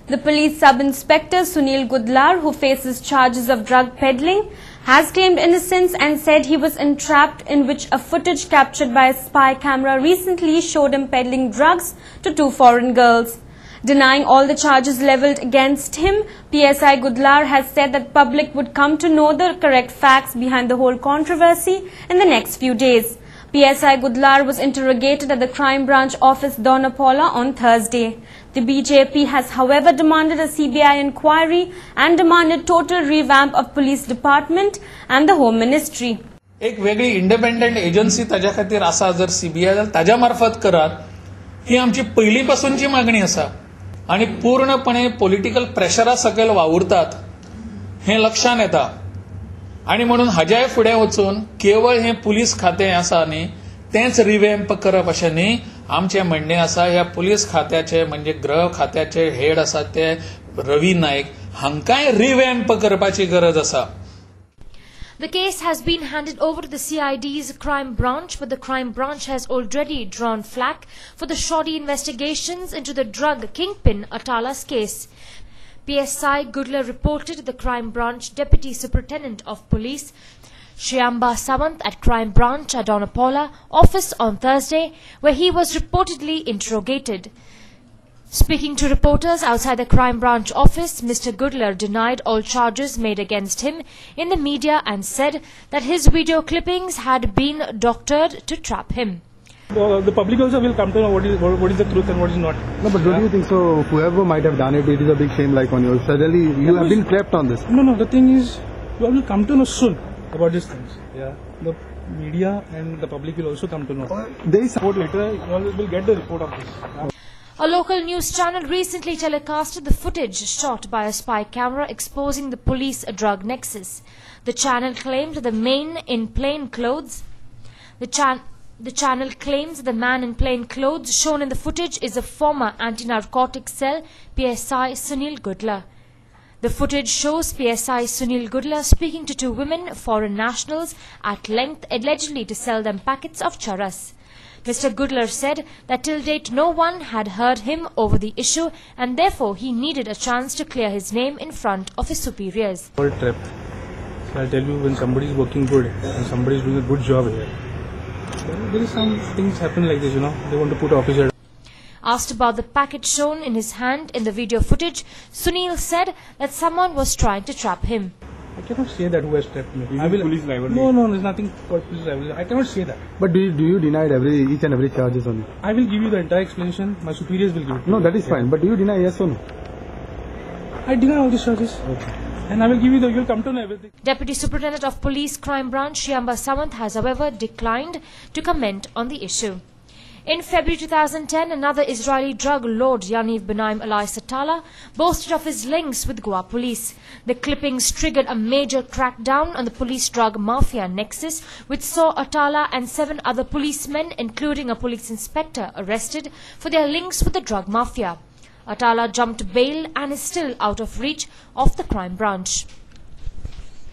The police sub-inspector Sunil Gudlar, who faces charges of drug peddling, has claimed innocence and said he was entrapped, in which a footage captured by a spy camera recently showed him peddling drugs to 2 foreign girls. Denying all the charges levelled against him, PSI Gudlar has said that public would come to know the correct facts behind the whole controversy in the next few days. PSI Gudlar was interrogated at the Crime Branch Office Donapola on Thursday. The BJP has however demanded a CBI inquiry and demanded total revamp of police department and the Home Ministry. एक वेगळी independent agency ताज्या खातीर आसा जर CBI जाल्यार ताज्या मार्फत करात ही आमची पयलीपासूनची मागणी आसा आणि पूर्णपणे पॉलिटिकल प्रेशरा सकयल वावुरतात हे लक्षात येता आणि म्हणून हाज्याय फुडें वचून केवळ हे पुलीस खातें आसा न्ही तेंच रिवॅम्प करप अशें न्ही आमचें म्हणणें आसा ह्या पुलीस खात्याचे म्हणजे गृह खात्याचे हेड आसा ते रवी नाईक हांकांय रिवॅम्प करपाची गरज आसा. The case has been handed over to the CID's crime branch, but the crime branch has already drawn flack for the shoddy investigations into the drug kingpin Atala's case. PSI Gudlar reported to the crime branch Deputy Superintendent of Police Shyamba Samant at Crime Branch at Donapola office on Thursday, where he was reportedly interrogated. Speaking to reporters outside the Crime Branch office, Mr. Gudlar denied all charges made against him in the media and said that his video clippings had been doctored to trap him. The public also will come to know what is the truth and what is not. No, but don't you think so? Whoever might have done it, it is a big shame like on you. Suddenly, you have been clapped on this. No, the thing is, you all will come to know soon about these things. Yeah. The media and the public will also come to know. There is report later, you all will get the report of this. A local news channel recently telecasted the footage shot by a spy camera exposing the police drug nexus. The channel claimed the man in plain clothes shown in the footage is a former anti-narcotic cell PSI Sunil Gudlar. The footage shows PSI Sunil Gudlar speaking to 2 women, foreign nationals, at length allegedly to sell them packets of charas. Mr. Gudlar said that till date no one had heard him over the issue and therefore he needed a chance to clear his name in front of his superiors. All trap. So I'll tell you, when somebody is working good and somebody is doing a good job here, there is some things happen like this, you know. They want to put officer. Asked about the packet shown in his hand in the video footage, Sunil said that someone was trying to trap him. I cannot say that who has trapped me. I will police liability. No, there's nothing called police liability. I cannot say that. But do you deny each and every charges on it? I will give you the entire explanation. My superiors will give it. No, that is fine. But do you deny yes or no? I deny all these charges. Okay. And I will give you you will come to know everything. Deputy Superintendent of Police Crime Branch Shyamba Samant has however declined to comment on the issue. In February 2010, another Israeli drug lord, Yaniv Benaim alias Atala, boasted of his links with Goa police. The clippings triggered a major crackdown on the police drug mafia nexus, which saw Atala and 7 other policemen, including a police inspector, arrested for their links with the drug mafia. Atala jumped bail and is still out of reach of the crime branch.